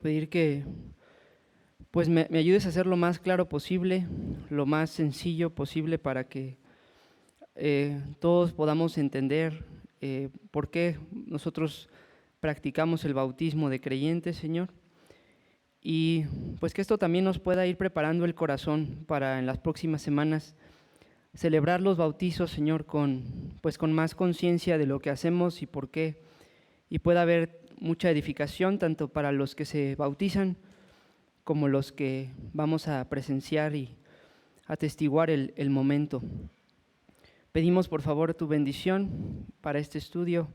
Pedir que pues me ayudes a hacer lo más claro posible, lo más sencillo posible para que todos podamos entender por qué nosotros practicamos el bautismo de creyentes, Señor. Y pues que esto también nos pueda ir preparando el corazón para en las próximas semanas celebrar los bautizos, Señor, con más conciencia de lo que hacemos y por qué. Y pueda haber mucha edificación tanto para los que se bautizan como los que vamos a presenciar y atestiguar el momento. Pedimos por favor tu bendición para este estudio,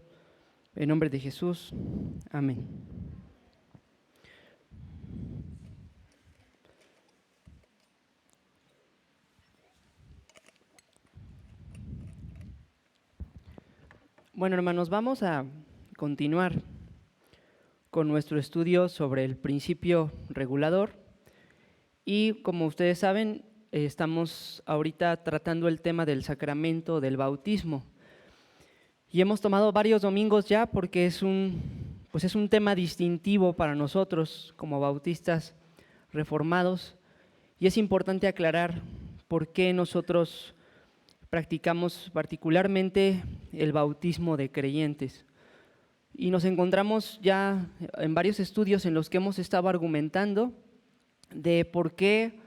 en nombre de Jesús. Amén. Bueno, hermanos, vamos a continuar con nuestro estudio sobre el principio regulador y como ustedes saben, estamos ahorita tratando el tema del sacramento del bautismo y hemos tomado varios domingos ya porque es un tema distintivo para nosotros como bautistas reformados y es importante aclarar por qué nosotros practicamos particularmente el bautismo de creyentes. Y nos encontramos ya en varios estudios en los que hemos estado argumentando de por qué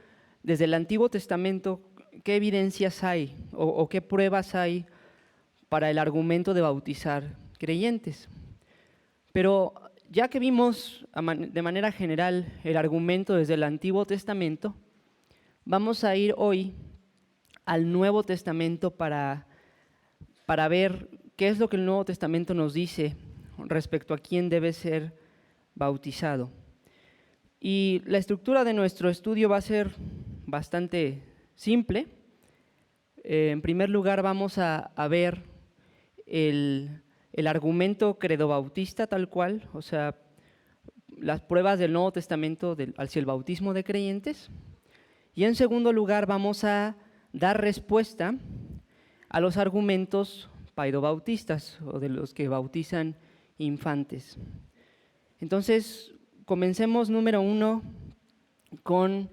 desde el Antiguo Testamento, qué evidencias hay o qué pruebas hay para el argumento de bautizar creyentes. Pero ya que vimos de manera general el argumento desde el Antiguo Testamento, vamos a ir hoy al Nuevo Testamento para ver qué es lo que el Nuevo Testamento nos dice respecto a quién debe ser bautizado. Y la estructura de nuestro estudio va a ser bastante simple. En primer lugar vamos a ver el argumento credobautista tal cual, o sea, las pruebas del Nuevo Testamento hacia el bautismo de creyentes. Y en segundo lugar vamos a dar respuesta a los argumentos paidobautistas o de los que bautizan infantes. Entonces, comencemos número 1 con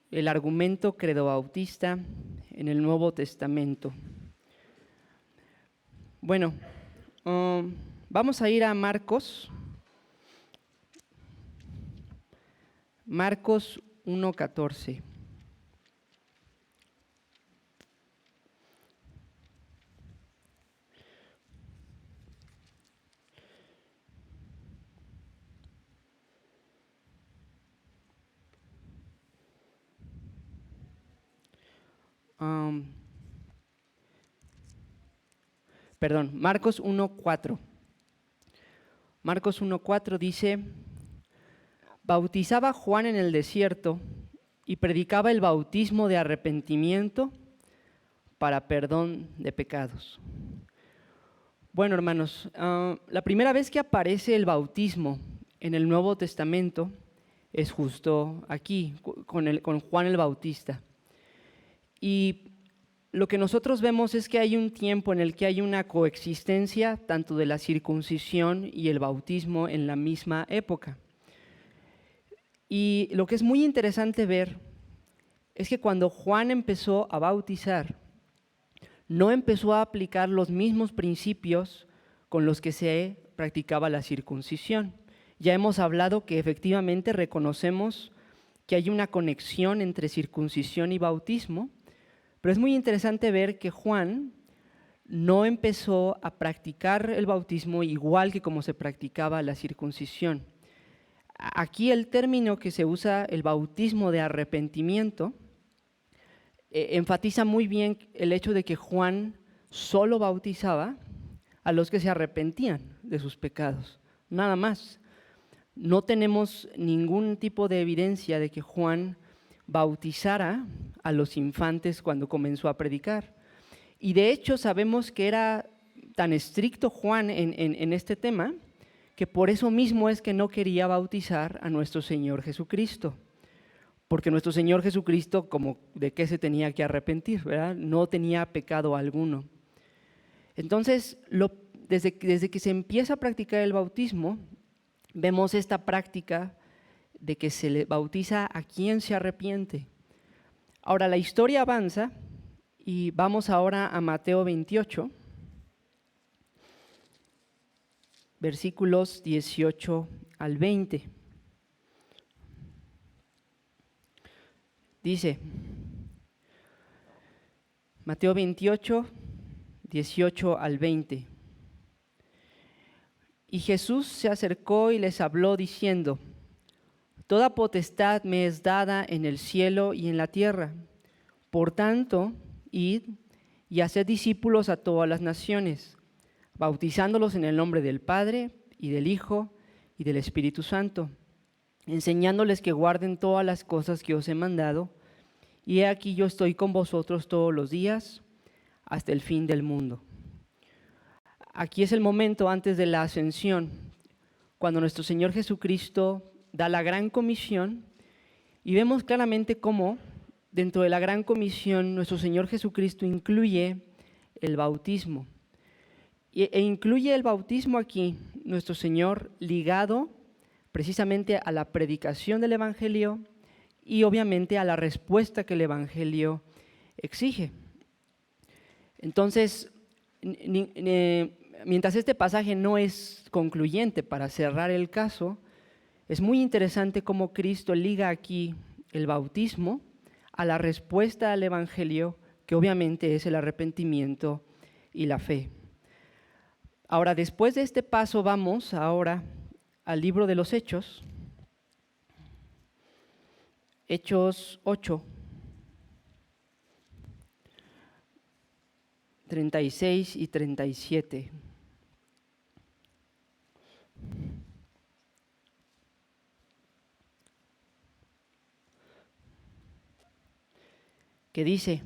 el argumento credobautista en el Nuevo Testamento. Bueno, vamos a ir a Marcos 1:14. Marcos 1:4. Marcos 1:4 dice: bautizaba Juan en el desierto y predicaba el bautismo de arrepentimiento para perdón de pecados. Bueno, hermanos, la primera vez que aparece el bautismo en el Nuevo Testamento es justo aquí, con Juan el Bautista. Y lo que nosotros vemos es que hay un tiempo en el que hay una coexistencia tanto de la circuncisión y el bautismo en la misma época. Y lo que es muy interesante ver es que cuando Juan empezó a bautizar, no empezó a aplicar los mismos principios con los que se practicaba la circuncisión. Ya hemos hablado que efectivamente reconocemos que hay una conexión entre circuncisión y bautismo, pero es muy interesante ver que Juan no empezó a practicar el bautismo igual que como se practicaba la circuncisión. Aquí el término que se usa, el bautismo de arrepentimiento, enfatiza muy bien el hecho de que Juan solo bautizaba a los que se arrepentían de sus pecados, nada más. No tenemos ningún tipo de evidencia de que Juan bautizara a los infantes cuando comenzó a predicar. Y de hecho sabemos que era tan estricto Juan en este tema, que por eso mismo es que no quería bautizar a nuestro Señor Jesucristo. Porque nuestro Señor Jesucristo, como de qué se tenía que arrepentir, ¿verdad? No tenía pecado alguno. Entonces, desde que se empieza a practicar el bautismo, vemos esta práctica de que se le bautiza a quien se arrepiente. Ahora la historia avanza y vamos ahora a Mateo 28, versículos 18 al 20. Dice, Mateo 28, 18 al 20. Y Jesús se acercó y les habló diciendo, toda potestad me es dada en el cielo y en la tierra. Por tanto, id y haced discípulos a todas las naciones, bautizándolos en el nombre del Padre y del Hijo y del Espíritu Santo, enseñándoles que guarden todas las cosas que os he mandado, y he aquí yo estoy con vosotros todos los días hasta el fin del mundo. Aquí es el momento antes de la ascensión, cuando nuestro Señor Jesucristo da la gran comisión, y vemos claramente cómo dentro de la gran comisión nuestro Señor Jesucristo incluye el bautismo. E incluye el bautismo aquí, nuestro Señor, ligado precisamente a la predicación del Evangelio y obviamente a la respuesta que el Evangelio exige. Entonces, mientras este pasaje no es concluyente para cerrar el caso, es muy interesante cómo Cristo liga aquí el bautismo a la respuesta al Evangelio, que obviamente es el arrepentimiento y la fe. Ahora, después de este paso, vamos ahora al libro de los Hechos, Hechos 8, 36 y 37. Que dice,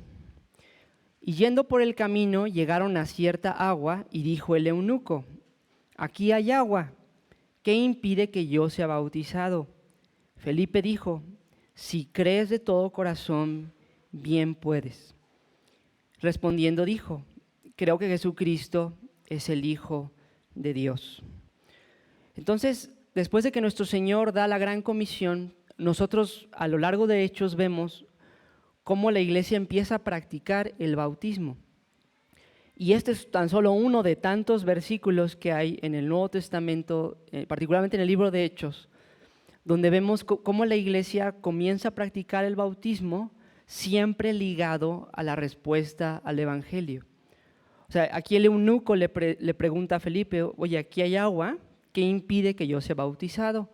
y yendo por el camino llegaron a cierta agua y dijo el eunuco, aquí hay agua, ¿qué impide que yo sea bautizado? Felipe dijo, si crees de todo corazón, bien puedes. Respondiendo dijo, creo que Jesucristo es el Hijo de Dios. Entonces, después de que nuestro Señor da la gran comisión, nosotros a lo largo de Hechos vemos cómo la iglesia empieza a practicar el bautismo. Y este es tan solo uno de tantos versículos que hay en el Nuevo Testamento, particularmente en el libro de Hechos, donde vemos cómo la iglesia comienza a practicar el bautismo siempre ligado a la respuesta al Evangelio. O sea, aquí el eunuco le pregunta a Felipe, oye, aquí hay agua, ¿qué impide que yo sea bautizado?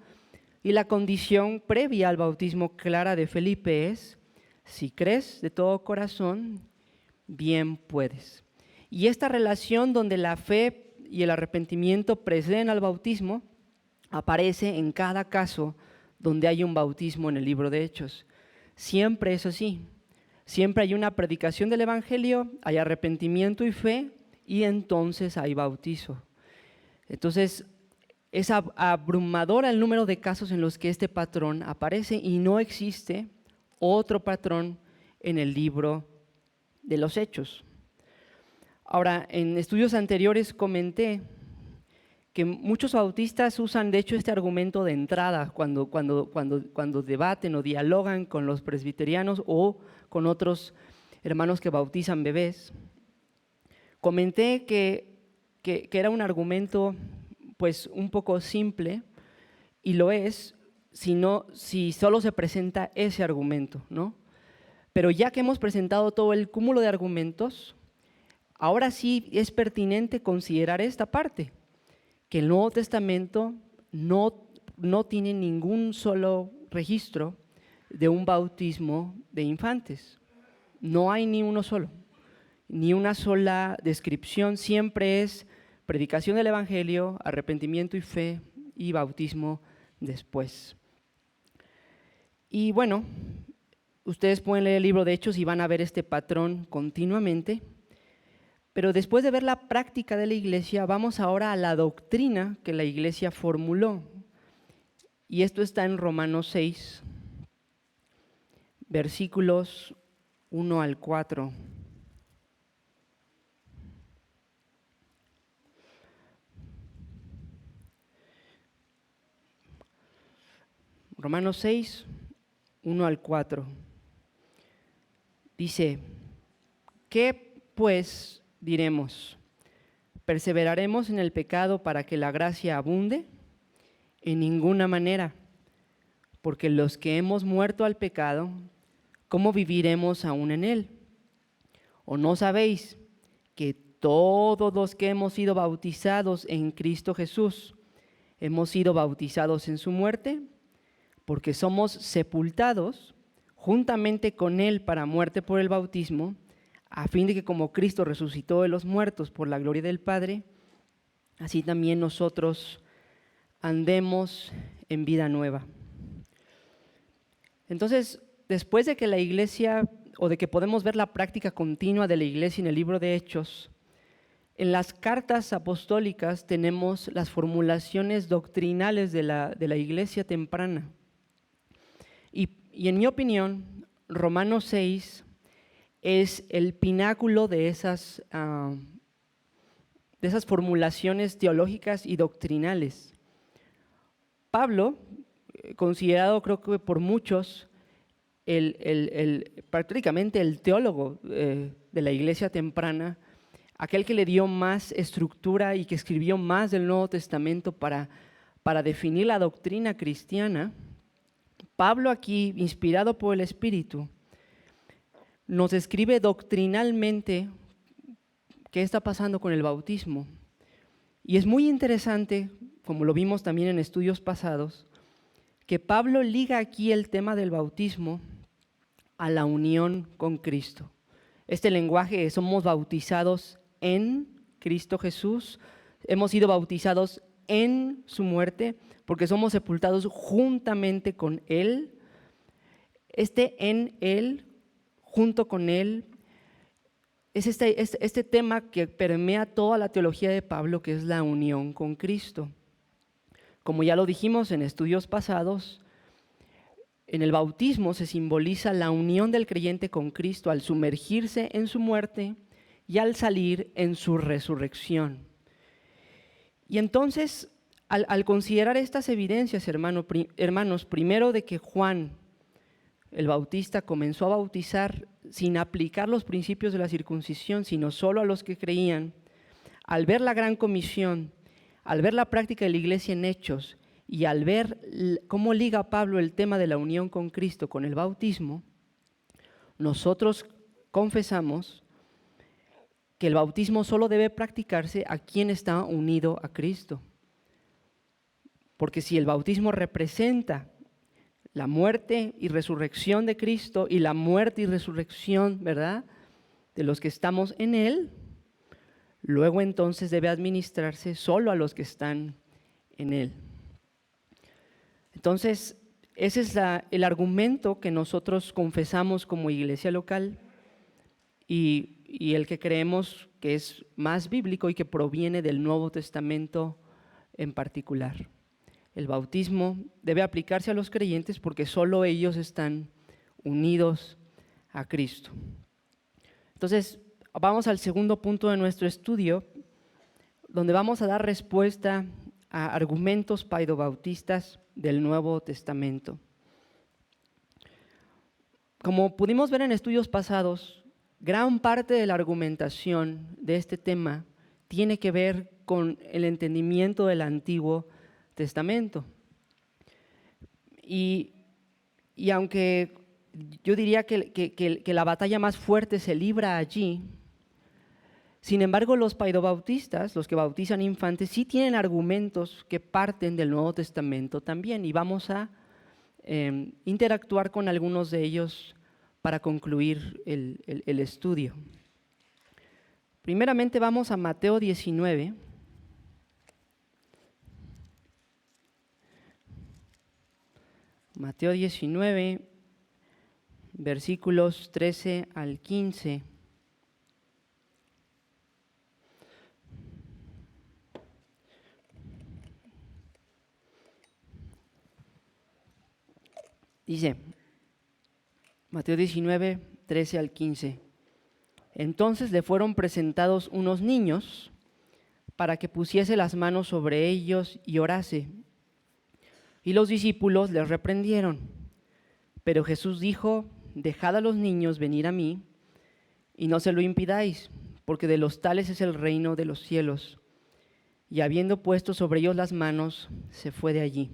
Y la condición previa al bautismo clara de Felipe es, si crees de todo corazón, bien puedes. Y esta relación donde la fe y el arrepentimiento preceden al bautismo aparece en cada caso donde hay un bautismo en el libro de Hechos. Siempre es así. Siempre hay una predicación del Evangelio, hay arrepentimiento y fe, y entonces hay bautizo. Entonces, es abrumador el número de casos en los que este patrón aparece y no existe otro patrón en el libro de los Hechos. Ahora, en estudios anteriores comenté que muchos bautistas usan de hecho este argumento de entrada cuando debaten o dialogan con los presbiterianos o con otros hermanos que bautizan bebés. Comenté que era un argumento pues un poco simple, y lo es si solo se presenta ese argumento, ¿no? Pero ya que hemos presentado todo el cúmulo de argumentos, ahora sí es pertinente considerar esta parte, que el Nuevo Testamento no tiene ningún solo registro de un bautismo de infantes. No hay ni uno solo, ni una sola descripción, siempre es predicación del Evangelio, arrepentimiento y fe y bautismo después. Y bueno, ustedes pueden leer el libro de Hechos y van a ver este patrón continuamente, pero después de ver la práctica de la iglesia, vamos ahora a la doctrina que la iglesia formuló. Y esto está en Romanos 6, versículos 1 al 4. Romanos 6, 1 al 4. Dice, ¿qué pues diremos? ¿Perseveraremos en el pecado para que la gracia abunde? En ninguna manera, porque los que hemos muerto al pecado, ¿cómo viviremos aún en él? ¿O no sabéis que todos los que hemos sido bautizados en Cristo Jesús, hemos sido bautizados en su muerte? Porque somos sepultados juntamente con él para muerte por el bautismo, a fin de que como Cristo resucitó de los muertos por la gloria del Padre, así también nosotros andemos en vida nueva. Entonces, después de que la iglesia, o de que podemos ver la práctica continua de la iglesia en el libro de Hechos, en las cartas apostólicas tenemos las formulaciones doctrinales de la iglesia temprana. Y en mi opinión, Romanos 6 es el pináculo de esas formulaciones teológicas y doctrinales. Pablo, considerado creo que por muchos prácticamente el teólogo de la iglesia temprana, aquel que le dio más estructura y que escribió más del Nuevo Testamento para definir la doctrina cristiana, Pablo aquí, inspirado por el Espíritu, nos escribe doctrinalmente qué está pasando con el bautismo. Y es muy interesante, como lo vimos también en estudios pasados, que Pablo liga aquí el tema del bautismo a la unión con Cristo. Este lenguaje, somos bautizados en Cristo Jesús, hemos sido bautizados en su muerte, porque somos sepultados juntamente con Él. En Él, junto con Él, es este tema que permea toda la teología de Pablo, que es la unión con Cristo. Como ya lo dijimos en estudios pasados, en el bautismo se simboliza la unión del creyente con Cristo al sumergirse en su muerte y al salir en su resurrección. Y entonces, al considerar estas evidencias, hermanos, primero de que Juan, el Bautista, comenzó a bautizar sin aplicar los principios de la circuncisión, sino solo a los que creían, al ver la gran comisión, al ver la práctica de la iglesia en Hechos y al ver cómo liga Pablo el tema de la unión con Cristo con el bautismo, nosotros confesamos que el bautismo solo debe practicarse a quien está unido a Cristo. Porque si el bautismo representa la muerte y resurrección de Cristo y la muerte y resurrección, ¿verdad?, de los que estamos en Él, luego entonces debe administrarse solo a los que están en Él. Entonces, ese es el argumento que nosotros confesamos como iglesia local y el que creemos que es más bíblico y que proviene del Nuevo Testamento en particular. El bautismo debe aplicarse a los creyentes porque solo ellos están unidos a Cristo. Entonces, vamos al segundo punto de nuestro estudio, donde vamos a dar respuesta a argumentos paidobautistas del Nuevo Testamento. Como pudimos ver en estudios pasados, gran parte de la argumentación de este tema tiene que ver con el entendimiento del Antiguo Testamento. Y aunque yo diría que la batalla más fuerte se libra allí, sin embargo los paidobautistas, los que bautizan infantes, sí tienen argumentos que parten del Nuevo Testamento también, y vamos a interactuar con algunos de ellos para concluir el estudio. Primeramente vamos a Mateo 19. Mateo 19, versículos 13 al 15. Dice, Mateo 19, 13 al 15. Entonces le fueron presentados unos niños para que pusiese las manos sobre ellos y orase. Y los discípulos les reprendieron. Pero Jesús dijo: dejad a los niños venir a mí, y no se lo impidáis, porque de los tales es el reino de los cielos. Y habiendo puesto sobre ellos las manos, se fue de allí.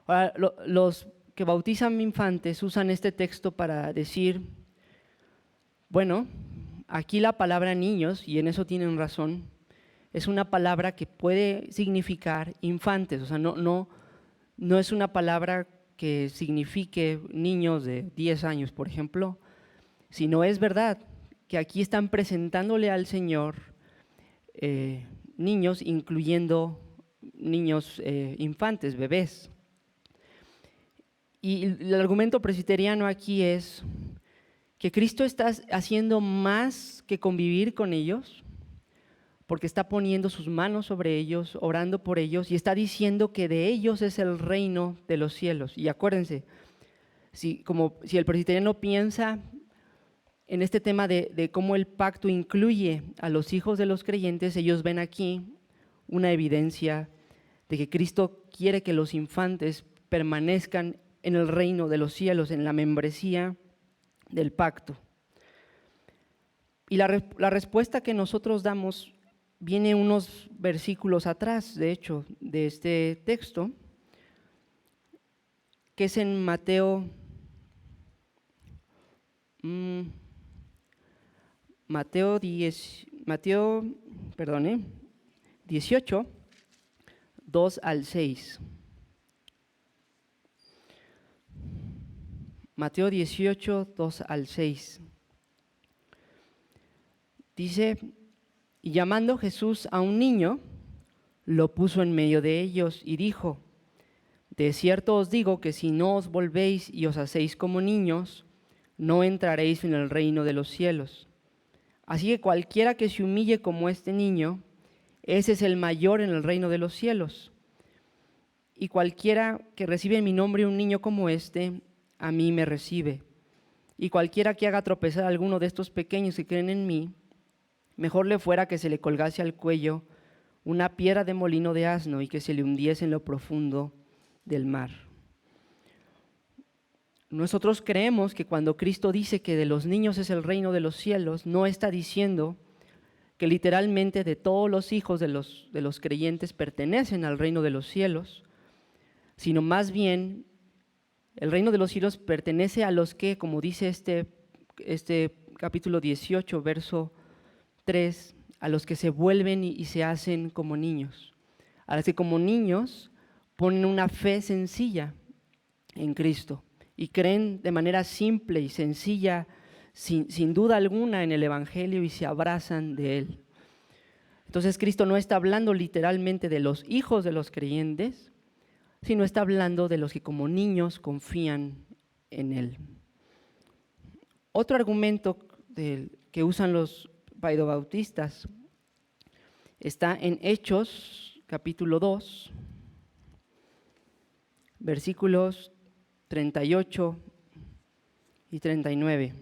Ahora, los que bautizan infantes usan este texto para decir, bueno, aquí la palabra niños, y en eso tienen razón, es una palabra que puede significar infantes, o sea, no es una palabra que signifique niños de 10 años, por ejemplo, sino es verdad que aquí están presentándole al Señor niños, incluyendo niños infantes, bebés. Y el argumento presbiteriano aquí es que Cristo está haciendo más que convivir con ellos, porque está poniendo sus manos sobre ellos, orando por ellos, y está diciendo que de ellos es el reino de los cielos. Y acuérdense, si el presbiteriano piensa en este tema de cómo el pacto incluye a los hijos de los creyentes, ellos ven aquí una evidencia de que Cristo quiere que los infantes permanezcan en el reino de los cielos, en la membresía del pacto. Y la respuesta que nosotros damos viene unos versículos atrás, de hecho, de este texto, que es en Mateo 18, 2 al 6. Mateo 18, 2 al 6. Dice: y llamando Jesús a un niño, lo puso en medio de ellos y dijo: de cierto os digo que si no os volvéis y os hacéis como niños, no entraréis en el reino de los cielos. Así que cualquiera que se humille como este niño, ese es el mayor en el reino de los cielos. Y cualquiera que recibe en mi nombre un niño como este, a mí me recibe. Y cualquiera que haga tropezar a alguno de estos pequeños que creen en mí, mejor le fuera que se le colgase al cuello una piedra de molino de asno y que se le hundiese en lo profundo del mar. Nosotros creemos que cuando Cristo dice que de los niños es el reino de los cielos, no está diciendo que literalmente de todos los hijos de los creyentes pertenecen al reino de los cielos, sino más bien el reino de los cielos pertenece a los que, como dice este capítulo 18, verso 3, a los que se vuelven y se hacen como niños, a los que como niños ponen una fe sencilla en Cristo y creen de manera simple y sencilla, sin duda alguna, en el Evangelio y se abrazan de Él. Entonces Cristo no está hablando literalmente de los hijos de los creyentes, sino está hablando de los que como niños confían en Él. Otro argumento que usan los paidobautistas está en Hechos, capítulo 2, versículos 38 y 39.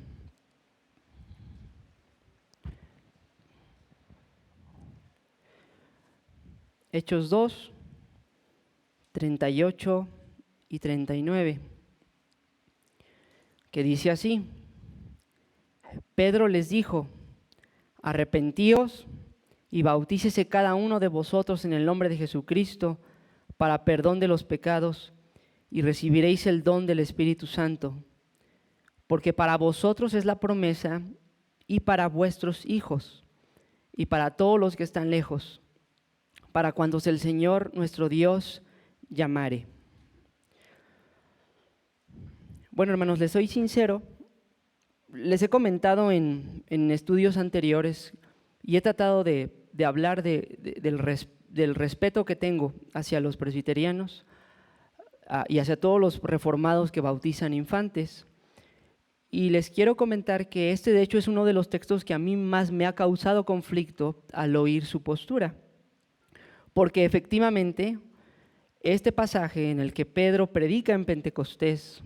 Hechos 2, 38 y 39, que dice así: Pedro les dijo: arrepentíos y bautícese cada uno de vosotros en el nombre de Jesucristo para perdón de los pecados, y recibiréis el don del Espíritu Santo, porque para vosotros es la promesa, y para vuestros hijos, y para todos los que están lejos, para cuantos el Señor nuestro Dios llamare. Bueno, hermanos, les soy sincero, les he comentado en estudios anteriores y he tratado de hablar del respeto que tengo hacia los presbiterianos y hacia todos los reformados que bautizan infantes. Y les quiero comentar que este de hecho es uno de los textos que a mí más me ha causado conflicto al oír su postura. Porque efectivamente este pasaje en el que Pedro predica en Pentecostés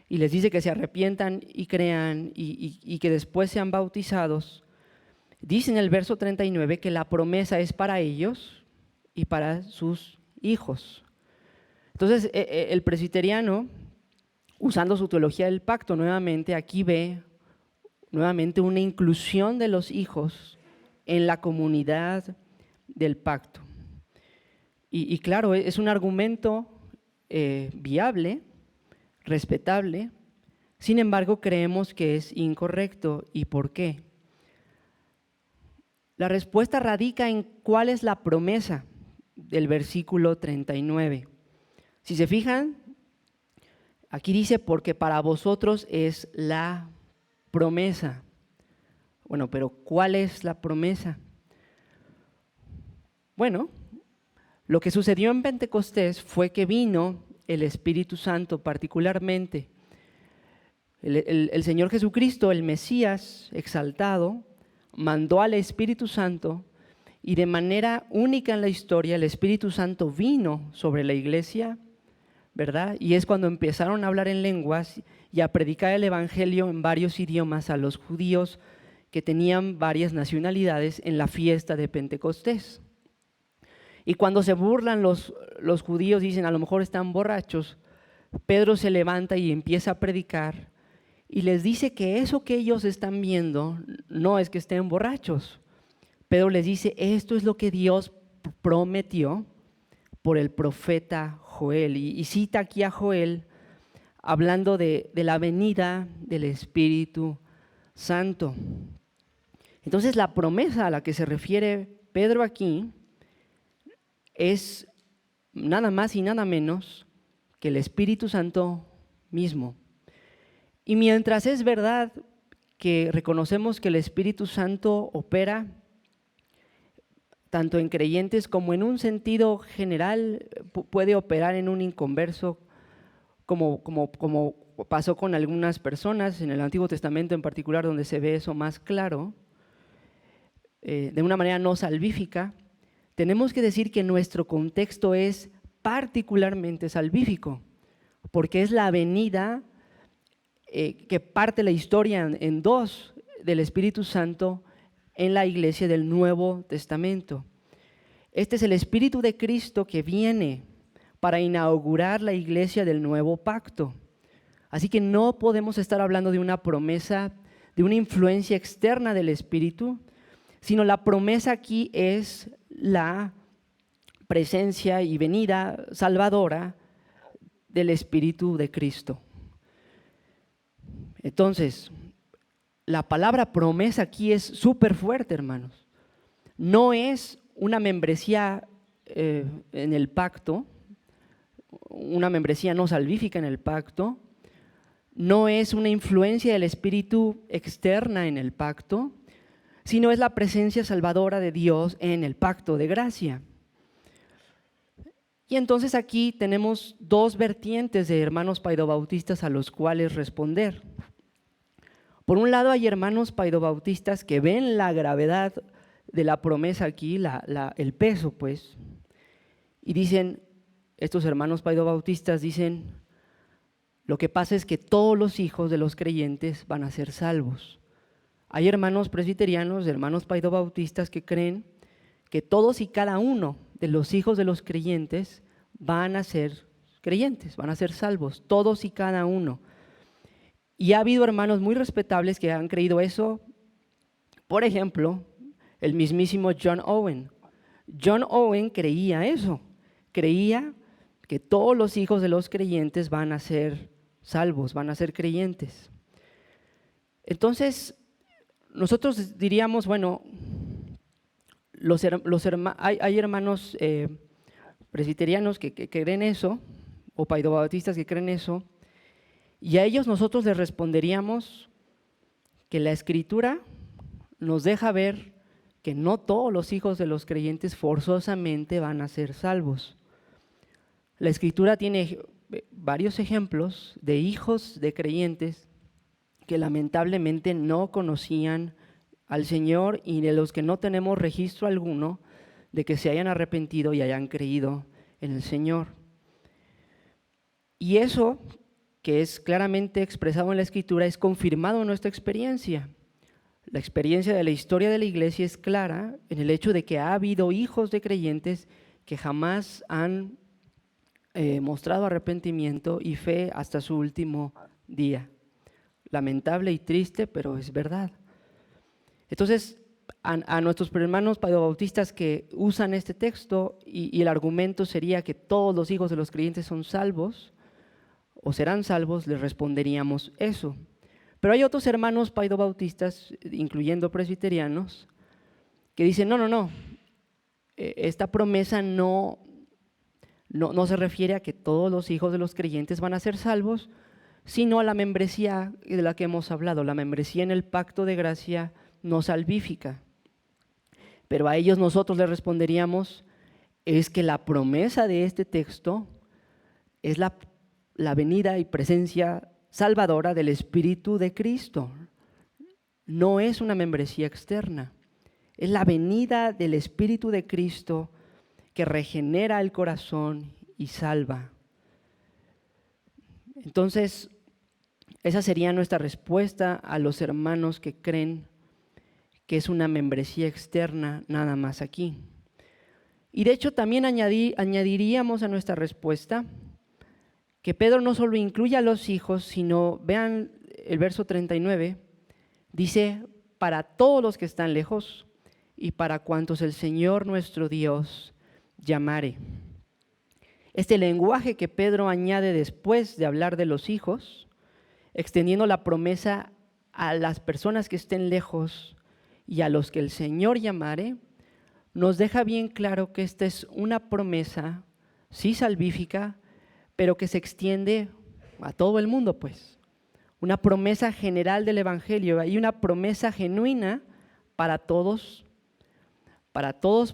y les dice que se arrepientan y crean y que después sean bautizados, dice en el verso 39 que la promesa es para ellos y para sus hijos. Entonces, el presbiteriano, usando su teología del pacto, nuevamente aquí ve nuevamente una inclusión de los hijos en la comunidad del pacto. Y claro, es un argumento viable, respetable, sin embargo creemos que es incorrecto. ¿Y por qué? La respuesta radica en cuál es la promesa del versículo 39. Si se fijan, aquí dice, porque para vosotros es la promesa. Bueno, pero ¿cuál es la promesa? Bueno, lo que sucedió en Pentecostés fue que vino el Espíritu Santo, particularmente el Señor Jesucristo, el Mesías exaltado, mandó al Espíritu Santo y de manera única en la historia el Espíritu Santo vino sobre la iglesia, ¿verdad? Y es cuando empezaron a hablar en lenguas y a predicar el evangelio en varios idiomas a los judíos que tenían varias nacionalidades en la fiesta de Pentecostés. Y cuando se burlan los judíos, dicen a lo mejor están borrachos, Pedro se levanta y empieza a predicar y les dice que eso que ellos están viendo no es que estén borrachos. Pedro les dice, esto es lo que Dios prometió por el profeta Joel. Y cita aquí a Joel hablando de la venida del Espíritu Santo. Entonces la promesa a la que se refiere Pedro aquí es nada más y nada menos que el Espíritu Santo mismo. Y mientras es verdad que reconocemos que el Espíritu Santo opera tanto en creyentes como en un sentido general, puede operar en un inconverso, como pasó con algunas personas en el Antiguo Testamento en particular, donde se ve eso más claro, de una manera no salvífica, tenemos que decir que nuestro contexto es particularmente salvífico, porque es la venida que parte la historia en dos del Espíritu Santo en la iglesia del Nuevo Testamento. Este es el Espíritu de Cristo que viene para inaugurar la iglesia del nuevo pacto. Así que no podemos estar hablando de una promesa, de una influencia externa del Espíritu, sino la promesa aquí es la presencia y venida salvadora del Espíritu de Cristo. Entonces, la palabra promesa aquí es súper fuerte, hermanos. No es una membresía en el pacto, una membresía no salvífica en el pacto, no es una influencia del Espíritu externa en el pacto, sino es la presencia salvadora de Dios en el pacto de gracia. Y entonces aquí tenemos dos vertientes de hermanos paidobautistas a los cuales responder. Por un lado hay hermanos paidobautistas que ven la gravedad de la promesa aquí, el peso pues, y dicen, estos hermanos paidobautistas dicen, lo que pasa es que todos los hijos de los creyentes van a ser salvos. Hay hermanos presbiterianos, hermanos paidobautistas que creen que todos y cada uno de los hijos de los creyentes van a ser creyentes, van a ser salvos, todos y cada uno. Y ha habido hermanos muy respetables que han creído eso. Por ejemplo, el mismísimo John Owen. John Owen creía eso, creía que todos los hijos de los creyentes van a ser salvos, van a ser creyentes. Entonces, nosotros diríamos, bueno, hay hermanos presbiterianos que creen eso, o paidobautistas que creen eso, y a ellos nosotros les responderíamos que la Escritura nos deja ver que no todos los hijos de los creyentes forzosamente van a ser salvos. La Escritura tiene varios ejemplos de hijos de creyentes que lamentablemente no conocían al Señor y de los que no tenemos registro alguno de que se hayan arrepentido y hayan creído en el Señor. Y eso, que es claramente expresado en la Escritura, es confirmado en nuestra experiencia. La experiencia de la historia de la iglesia es clara en el hecho de que ha habido hijos de creyentes que jamás han mostrado arrepentimiento y fe hasta su último día. Lamentable y triste, pero es verdad. Entonces, a nuestros hermanos paedobautistas que usan este texto y el argumento sería que todos los hijos de los creyentes son salvos o serán salvos, les responderíamos eso. Pero hay otros hermanos paedobautistas, incluyendo presbiterianos, que dicen, no, esta promesa no se refiere a que todos los hijos de los creyentes van a ser salvos, sino a la membresía de la que hemos hablado. La membresía en el pacto de gracia no salvífica. Pero a ellos nosotros les responderíamos, es que la promesa de este texto es la venida y presencia salvadora del Espíritu de Cristo. No es una membresía externa, es la venida del Espíritu de Cristo que regenera el corazón y salva. Entonces, esa sería nuestra respuesta a los hermanos que creen que es una membresía externa nada más aquí. Y de hecho también añadiríamos a nuestra respuesta que Pedro no solo incluye a los hijos, sino, vean el verso 39, dice, para todos los que están lejos y para cuantos el Señor nuestro Dios llamare. Este lenguaje que Pedro añade después de hablar de los hijos, extendiendo la promesa a las personas que estén lejos y a los que el Señor llamare, nos deja bien claro que esta es una promesa, sí salvífica, pero que se extiende a todo el mundo, pues. Una promesa general del Evangelio y una promesa genuina para todos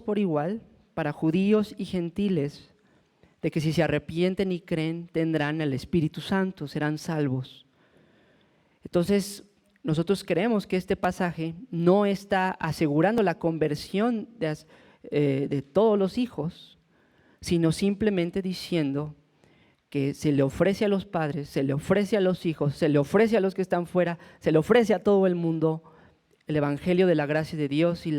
por igual, para judíos y gentiles, de que si se arrepienten y creen, tendrán el Espíritu Santo, serán salvos. Entonces, nosotros creemos que este pasaje no está asegurando la conversión de todos los hijos, sino simplemente diciendo que se le ofrece a los padres, se le ofrece a los hijos, se le ofrece a los que están fuera, se le ofrece a todo el mundo el Evangelio de la gracia de Dios y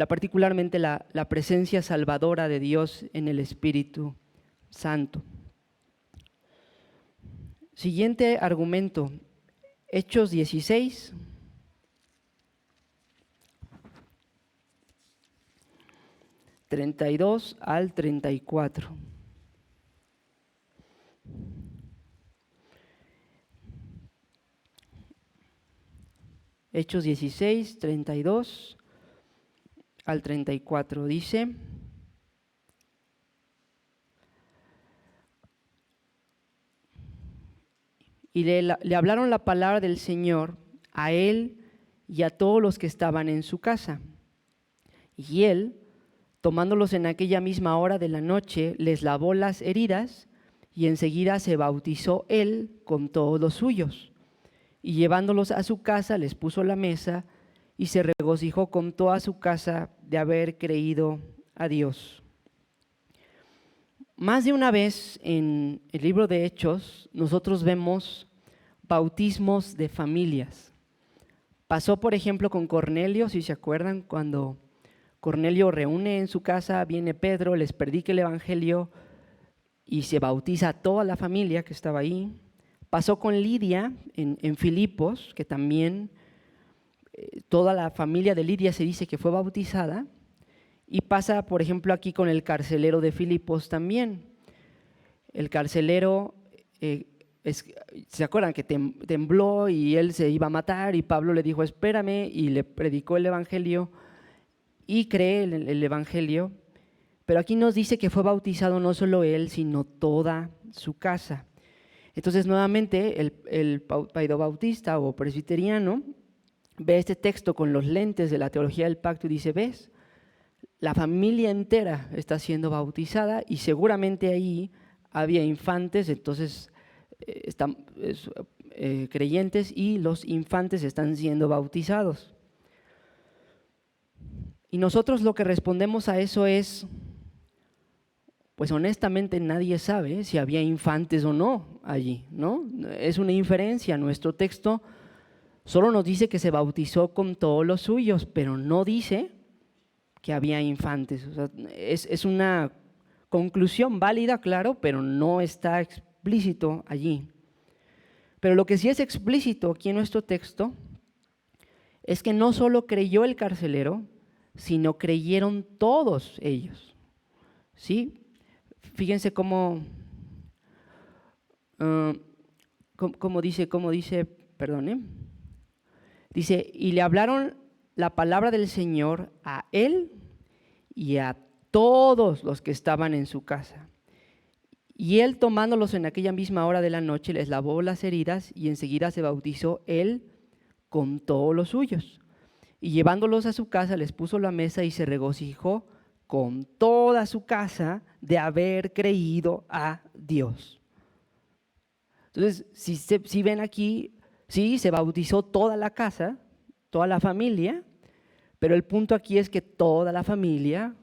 particularmente la presencia salvadora de Dios en el Espíritu Santo. Siguiente argumento, Hechos 16. (32 al 34). Hechos 16, 32 al 34 dice: y le hablaron la palabra del Señor a él y a todos los que estaban en su casa. Y él, tomándolos en aquella misma hora de la noche, les lavó las heridas y enseguida se bautizó él con todos los suyos. Y llevándolos a su casa les puso la mesa y se regocijó con toda su casa de haber creído a Dios. Más de una vez en el libro de Hechos nosotros vemos bautismos de familias. Pasó, por ejemplo, con Cornelio, si se acuerdan, cuando Cornelio reúne en su casa, viene Pedro, les predica el Evangelio y se bautiza a toda la familia que estaba ahí. Pasó con Lidia en Filipos, que también toda la familia de Lidia se dice que fue bautizada. Y pasa, por ejemplo, aquí con el carcelero de Filipos también. El carcelero, ¿se acuerdan que tembló y él se iba a matar y Pablo le dijo espérame y le predicó el Evangelio y cree el Evangelio? Pero aquí nos dice que fue bautizado no solo él, sino toda su casa. Entonces, nuevamente, el paedobautista o presbiteriano ve este texto con los lentes de la teología del pacto y dice, ¿ves? La familia entera está siendo bautizada y seguramente ahí había infantes, entonces están creyentes y los infantes están siendo bautizados. Y nosotros lo que respondemos a eso es, pues honestamente nadie sabe si había infantes o no allí, ¿no? Es una inferencia. Nuestro texto solo nos dice que se bautizó con todos los suyos, pero no dice que había infantes. O sea, es una conclusión válida, claro, pero no está explícito allí. Pero lo que sí es explícito aquí en nuestro texto es que no solo creyó el carcelero, sino creyeron todos ellos. ¿Sí? Fíjense cómo dice, perdón, dice, y le hablaron la palabra del Señor a él y a todos los que estaban en su casa. Y él, tomándolos en aquella misma hora de la noche, les lavó las heridas y enseguida se bautizó él con todos los suyos. Y llevándolos a su casa, les puso la mesa y se regocijó con toda su casa de haber creído a Dios. Entonces, si ven aquí, sí, se bautizó toda la casa, toda la familia, pero el punto aquí es que toda la familia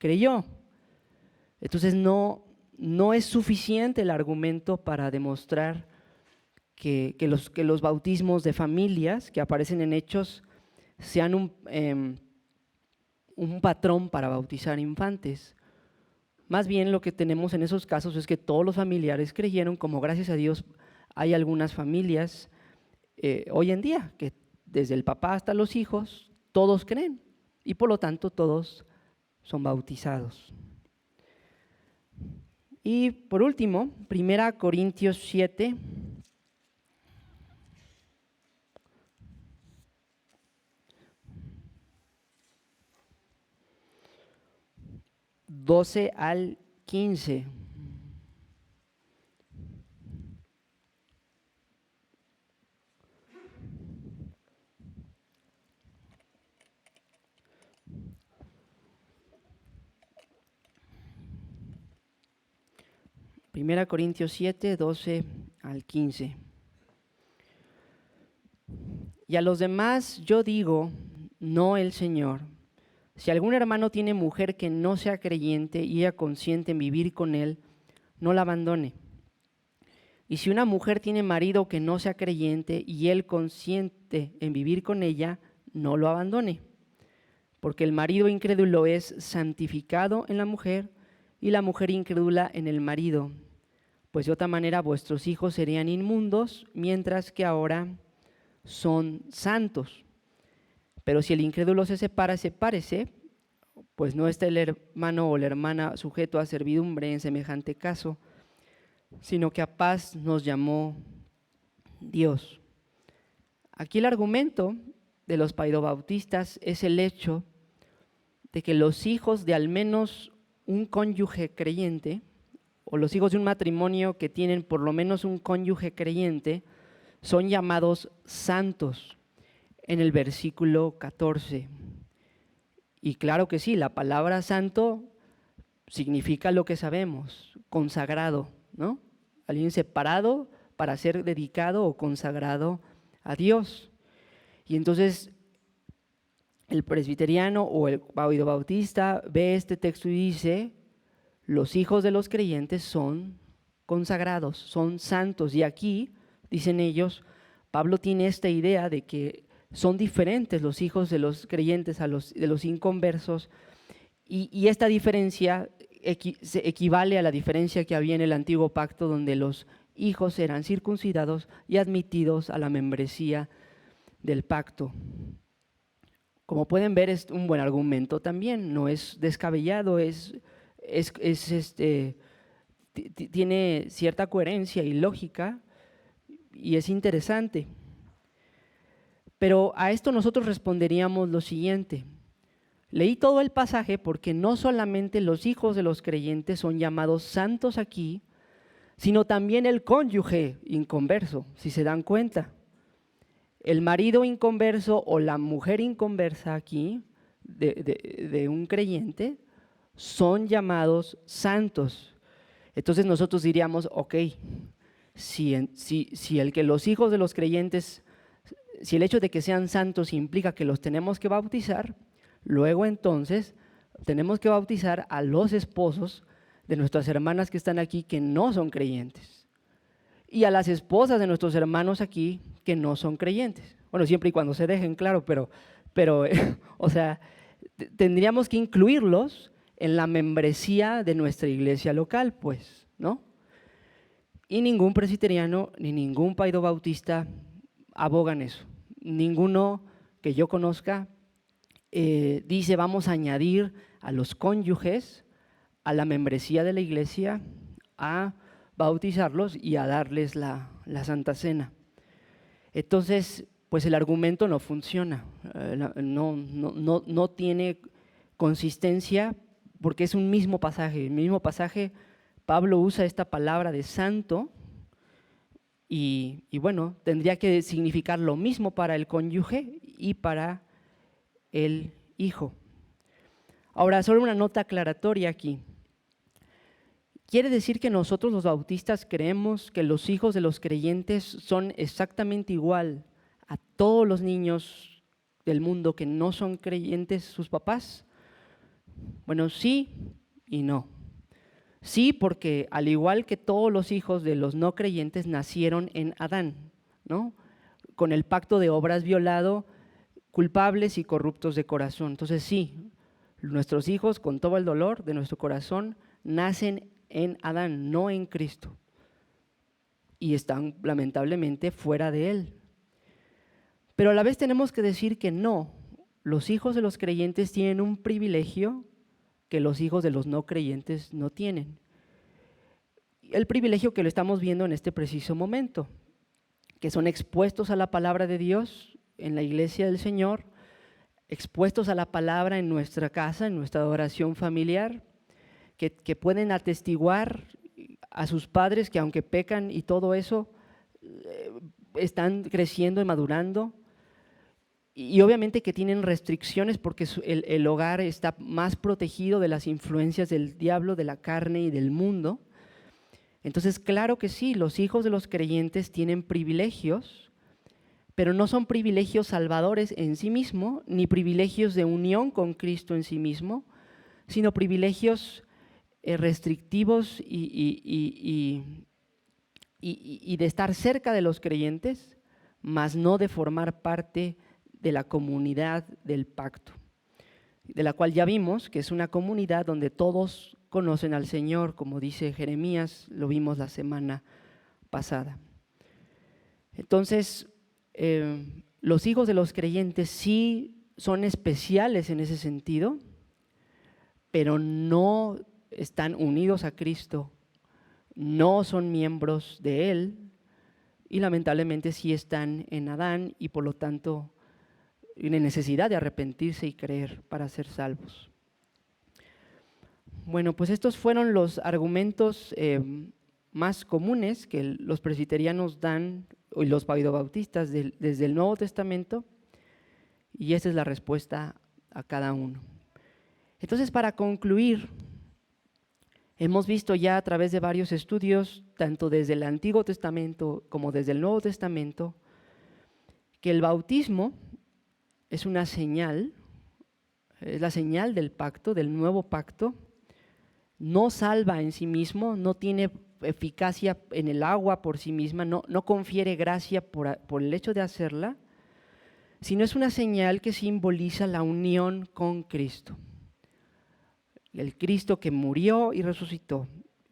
creyó. Entonces, no es suficiente el argumento para demostrar que los bautismos de familias que aparecen en Hechos sean un patrón para bautizar infantes. Más bien lo que tenemos en esos casos es que todos los familiares creyeron, como gracias a Dios hay algunas familias hoy en día que desde el papá hasta los hijos todos creen y por lo tanto todos son bautizados. Y por último, 1 Corintios 7, (12 al 15). Primera Corintios 7, 12 al 15. Y a los demás yo digo, no el Señor. Si algún hermano tiene mujer que no sea creyente y ella consiente en vivir con él, no la abandone. Y si una mujer tiene marido que no sea creyente y él consiente en vivir con ella, no lo abandone. Porque el marido incrédulo es santificado en la mujer y la mujer incrédula en el marido. Pues de otra manera vuestros hijos serían inmundos, mientras que ahora son santos. Pero si el incrédulo se separa, sepárese, pues no está el hermano o la hermana sujeto a servidumbre en semejante caso, sino que a paz nos llamó Dios. Aquí el argumento de los paidobautistas es el hecho de que los hijos de al menos un cónyuge creyente, o los hijos de un matrimonio que tienen por lo menos un cónyuge creyente, son llamados santos en el versículo 14. Y claro que sí, la palabra santo significa lo que sabemos, consagrado, ¿no? Alguien separado para ser dedicado o consagrado a Dios. Y entonces el presbiteriano o el bautista ve este texto y dice, los hijos de los creyentes son consagrados, son santos. Y aquí, dicen ellos, Pablo tiene esta idea de que son diferentes los hijos de los creyentes de los inconversos, y esta diferencia se equivale a la diferencia que había en el antiguo pacto, donde los hijos eran circuncidados y admitidos a la membresía del pacto. Como pueden ver, es un buen argumento también, no es descabellado, tiene cierta coherencia y lógica y es interesante. Pero a esto nosotros responderíamos lo siguiente. Leí todo el pasaje porque no solamente los hijos de los creyentes son llamados santos aquí, sino también el cónyuge inconverso, si se dan cuenta. El marido inconverso o la mujer inconversa aquí, de un creyente, son llamados santos. Entonces nosotros diríamos, ok, si los hijos de los creyentes, si el hecho de que sean santos implica que los tenemos que bautizar, luego entonces tenemos que bautizar a los esposos de nuestras hermanas que están aquí que no son creyentes y a las esposas de nuestros hermanos aquí que no son creyentes. Bueno, siempre y cuando se dejen, claro, pero o sea, tendríamos que incluirlos en la membresía de nuestra iglesia local, pues, ¿no? Y ningún presbiteriano ni ningún paido bautista abogan eso. Ninguno que yo conozca dice vamos a añadir a los cónyuges a la membresía de la iglesia, a bautizarlos y a darles la Santa Cena. Entonces, pues el argumento no funciona, no tiene consistencia porque es un mismo pasaje. El mismo pasaje, Pablo usa esta palabra de santo y bueno, tendría que significar lo mismo para el cónyuge y para el hijo. Ahora, solo una nota aclaratoria aquí. Quiere decir que nosotros los bautistas creemos que los hijos de los creyentes son exactamente igual a todos los niños del mundo que no son creyentes sus papás. Bueno, sí y no. Sí, porque al igual que todos los hijos de los no creyentes nacieron en Adán, ¿no? Con el pacto de obras violado, culpables y corruptos de corazón. Entonces sí, nuestros hijos con todo el dolor de nuestro corazón nacen en Adán, no en Cristo. Y están lamentablemente fuera de Él. Pero a la vez tenemos que decir que no, los hijos de los creyentes tienen un privilegio que los hijos de los no creyentes no tienen. El privilegio que lo estamos viendo en este preciso momento, que son expuestos a la palabra de Dios en la iglesia del Señor, expuestos a la palabra en nuestra casa, en nuestra adoración familiar, que pueden atestiguar a sus padres que aunque pecan y todo eso, están creciendo y madurando. Y obviamente que tienen restricciones porque el hogar está más protegido de las influencias del diablo, de la carne y del mundo. Entonces, claro que sí, los hijos de los creyentes tienen privilegios, pero no son privilegios salvadores en sí mismo, ni privilegios de unión con Cristo en sí mismo, sino privilegios restrictivos y de estar cerca de los creyentes, mas no de formar parte de la comunidad del pacto, de la cual ya vimos que es una comunidad donde todos conocen al Señor, como dice Jeremías, lo vimos la semana pasada. Entonces, los hijos de los creyentes sí son especiales en ese sentido, pero no están unidos a Cristo, no son miembros de Él y lamentablemente sí están en Adán y por lo tanto tienen necesidad de arrepentirse y creer para ser salvos. Bueno, pues estos fueron los argumentos más comunes que los presbiterianos dan y los paidobautistas desde el Nuevo Testamento y esa es la respuesta a cada uno. Entonces, para concluir, hemos visto ya a través de varios estudios, tanto desde el Antiguo Testamento como desde el Nuevo Testamento, que el bautismo es una señal, es la señal del pacto, del nuevo pacto. No salva en sí mismo, no tiene eficacia en el agua por sí misma, no confiere gracia por el hecho de hacerla, sino es una señal que simboliza la unión con Cristo. El Cristo que murió y resucitó,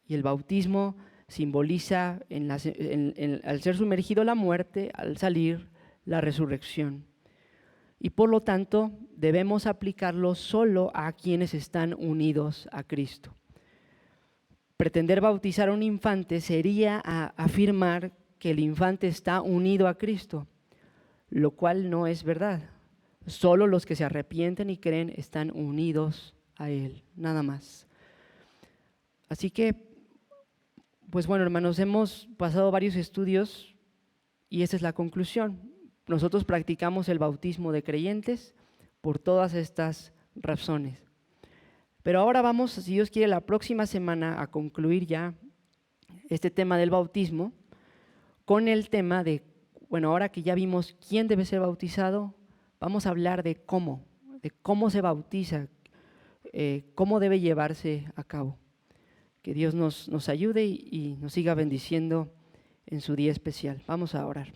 y el bautismo simboliza al ser sumergido la muerte, al salir la resurrección. Y por lo tanto debemos aplicarlo solo a quienes están unidos a Cristo. Pretender bautizar a un infante sería afirmar que el infante está unido a Cristo, lo cual no es verdad. Solo los que se arrepienten y creen están unidos a Él, nada más. Así que, pues bueno, hermanos, hemos pasado varios estudios y esa es la conclusión. Nosotros practicamos el bautismo de creyentes por todas estas razones. Pero ahora vamos, si Dios quiere, la próxima semana a concluir ya este tema del bautismo con el tema de, bueno, ahora que ya vimos quién debe ser bautizado, vamos a hablar de cómo se bautiza, cómo debe llevarse a cabo. Que Dios nos ayude y nos siga bendiciendo en su día especial. Vamos a orar.